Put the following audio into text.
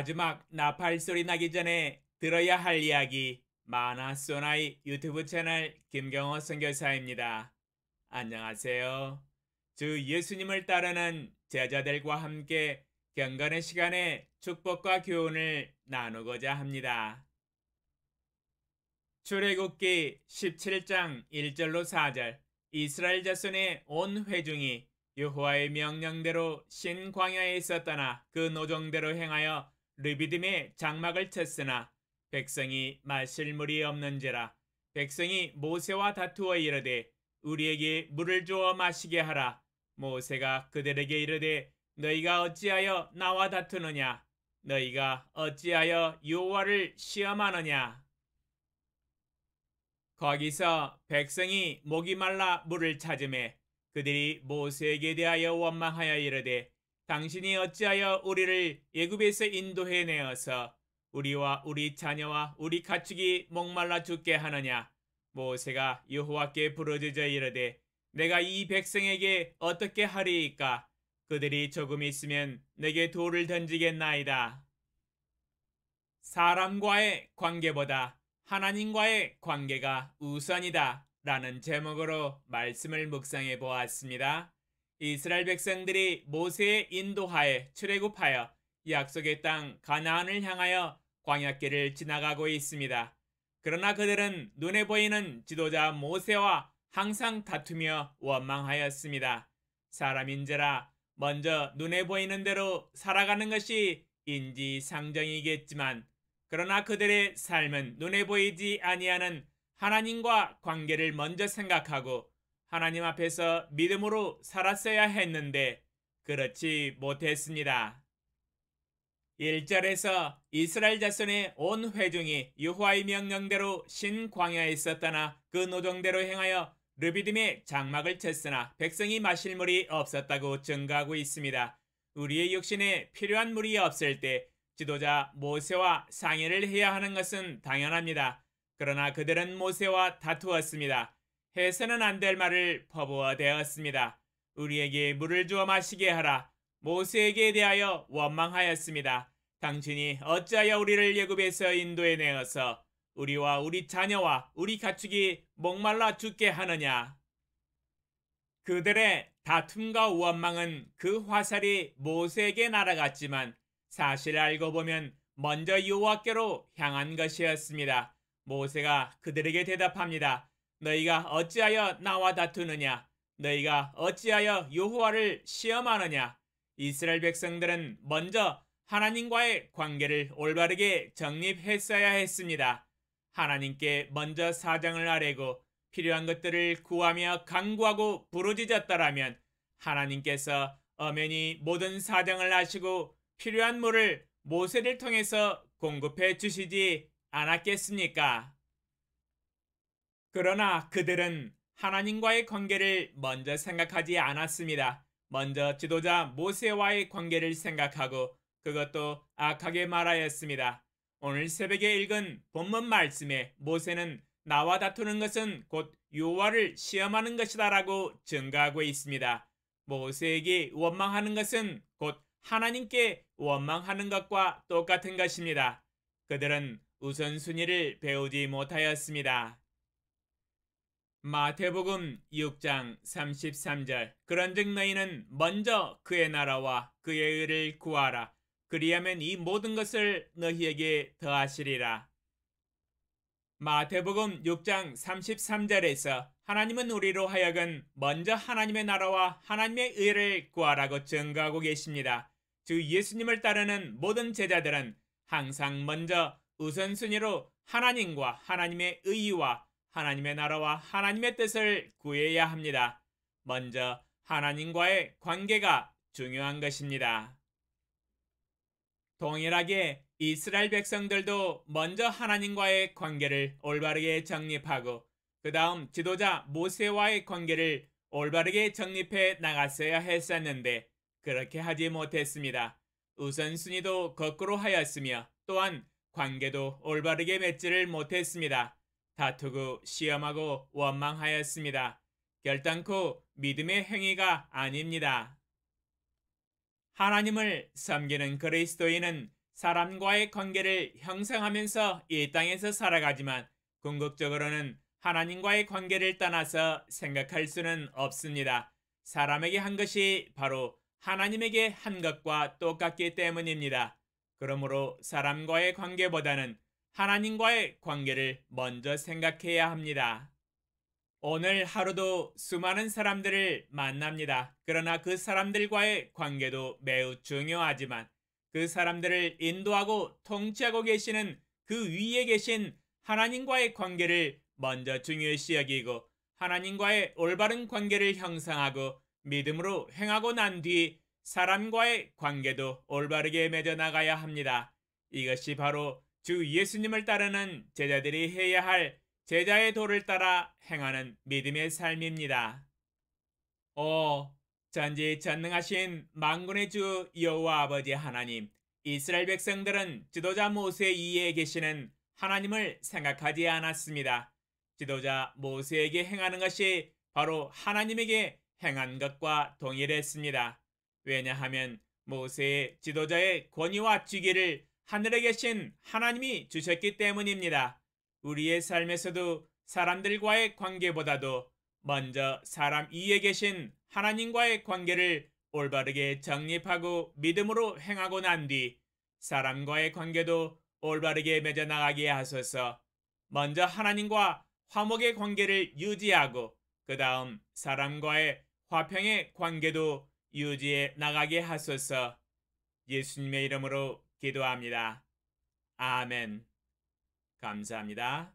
마지막 나팔 소리 나기 전에 들어야 할 이야기 마나소나이 유튜브 채널 김경호 선교사입니다. 안녕하세요. 주 예수님을 따르는 제자들과 함께 경건의 시간에 축복과 교훈을 나누고자 합니다. 출애굽기 17장 1절로 4절 이스라엘 자손의 온 회중이 여호와의 명령대로 신광야에 있었다나 그 노정대로 행하여 르비딤의 장막을 쳤으나 백성이 마실 물이 없는지라. 백성이 모세와 다투어 이르되 우리에게 물을 주어 마시게 하라. 모세가 그들에게 이르되 너희가 어찌하여 나와 다투느냐? 너희가 어찌하여 여호와를 시험하느냐? 거기서 백성이 목이 말라 물을 찾으매 그들이 모세에게 대하여 원망하여 이르되 당신이 어찌하여 우리를 애굽에서 인도해 내어서 우리와 우리 자녀와 우리 가축이 목말라 죽게 하느냐? 모세가 여호와께 부르짖어 이르되 내가 이 백성에게 어떻게 하리이까? 그들이 조금 있으면 내게 돌을 던지겠나이다. 사람과의 관계보다 하나님과의 관계가 우선이다 라는 제목으로 말씀을 묵상해 보았습니다. 이스라엘 백성들이 모세의 인도하에 출애굽하여 약속의 땅 가나안을 향하여 광야길을 지나가고 있습니다. 그러나 그들은 눈에 보이는 지도자 모세와 항상 다투며 원망하였습니다. 사람인지라 먼저 눈에 보이는 대로 살아가는 것이 인지상정이겠지만 그러나 그들의 삶은 눈에 보이지 아니하는 하나님과 관계를 먼저 생각하고 하나님 앞에서 믿음으로 살았어야 했는데 그렇지 못했습니다. 1절에서 이스라엘 자손의 온 회중이 여호와의 명령대로 신광야에 있었다나 그 노정대로 행하여 르비딤의 장막을 쳤으나 백성이 마실 물이 없었다고 증거하고 있습니다. 우리의 육신에 필요한 물이 없을 때 지도자 모세와 상의를 해야 하는 것은 당연합니다. 그러나 그들은 모세와 다투었습니다. 해서는 안 될 말을 퍼부어 대었습니다. 우리에게 물을 주어 마시게 하라. 모세에게 대하여 원망하였습니다. 당신이 어찌하여 우리를 애굽에서 인도해 내어서 우리와 우리 자녀와 우리 가축이 목말라 죽게 하느냐? 그들의 다툼과 원망은 그 화살이 모세에게 날아갔지만 사실 알고 보면 먼저 여호와께로 향한 것이었습니다. 모세가 그들에게 대답합니다. 너희가 어찌하여 나와 다투느냐? 너희가 어찌하여 여호와를 시험하느냐? 이스라엘 백성들은 먼저 하나님과의 관계를 올바르게 정립했어야 했습니다. 하나님께 먼저 사정을 아뢰고 필요한 것들을 구하며 간구하고 부르짖었더라면 하나님께서 엄연히 모든 사정을 아시고 필요한 물을 모세를 통해서 공급해 주시지 않았겠습니까? 그러나 그들은 하나님과의 관계를 먼저 생각하지 않았습니다. 먼저 지도자 모세와의 관계를 생각하고 그것도 악하게 말하였습니다. 오늘 새벽에 읽은 본문 말씀에 모세는 나와 다투는 것은 곧 여호와를 시험하는 것이다 라고 증거하고 있습니다. 모세에게 원망하는 것은 곧 하나님께 원망하는 것과 똑같은 것입니다. 그들은 우선순위를 배우지 못하였습니다. 마태복음 6장 33절 그런즉 너희는 먼저 그의 나라와 그의 의를 구하라. 그리하면 이 모든 것을 너희에게 더하시리라. 마태복음 6장 33절에서 하나님은 우리로 하여금 먼저 하나님의 나라와 하나님의 의를 구하라고 증거하고 계십니다. 주 예수님을 따르는 모든 제자들은 항상 먼저 우선순위로 하나님과 하나님의 의와 하나님의 나라와 하나님의 뜻을 구해야 합니다. 먼저 하나님과의 관계가 중요한 것입니다. 동일하게 이스라엘 백성들도 먼저 하나님과의 관계를 올바르게 정립하고 그 다음 지도자 모세와의 관계를 올바르게 정립해 나갔어야 했었는데 그렇게 하지 못했습니다. 우선순위도 거꾸로 하였으며 또한 관계도 올바르게 맺지를 못했습니다. 다투고 시험하고 원망하였습니다. 결단코 믿음의 행위가 아닙니다. 하나님을 섬기는 그리스도인은 사람과의 관계를 형성하면서 이 땅에서 살아가지만 궁극적으로는 하나님과의 관계를 떠나서 생각할 수는 없습니다. 사람에게 한 것이 바로 하나님에게 한 것과 똑같기 때문입니다. 그러므로 사람과의 관계보다는 하나님과의 관계를 먼저 생각해야 합니다. 오늘 하루도 수많은 사람들을 만납니다. 그러나 그 사람들과의 관계도 매우 중요하지만 그 사람들을 인도하고 통치하고 계시는 그 위에 계신 하나님과의 관계를 먼저 중요시 여기고 하나님과의 올바른 관계를 형성하고 믿음으로 행하고 난 뒤 사람과의 관계도 올바르게 맺어 나가야 합니다. 이것이 바로 주 예수님을 따르는 제자들이 해야 할 제자의 도를 따라 행하는 믿음의 삶입니다. 전지전능하신 만군의 주 여호와 아버지 하나님, 이스라엘 백성들은 지도자 모세 이에 계시는 하나님을 생각하지 않았습니다. 지도자 모세에게 행하는 것이 바로 하나님에게 행한 것과 동일했습니다. 왜냐하면 모세의 지도자의 권위와 직위를 하늘에 계신 하나님이 주셨기 때문입니다. 우리의 삶에서도 사람들과의 관계보다도 먼저 사람 위에 계신 하나님과의 관계를 올바르게 정립하고 믿음으로 행하고 난 뒤 사람과의 관계도 올바르게 맺어 나가게 하소서. 먼저 하나님과 화목의 관계를 유지하고 그 다음 사람과의 화평의 관계도 유지해 나가게 하소서. 예수님의 이름으로 기도합니다. 아멘. 감사합니다.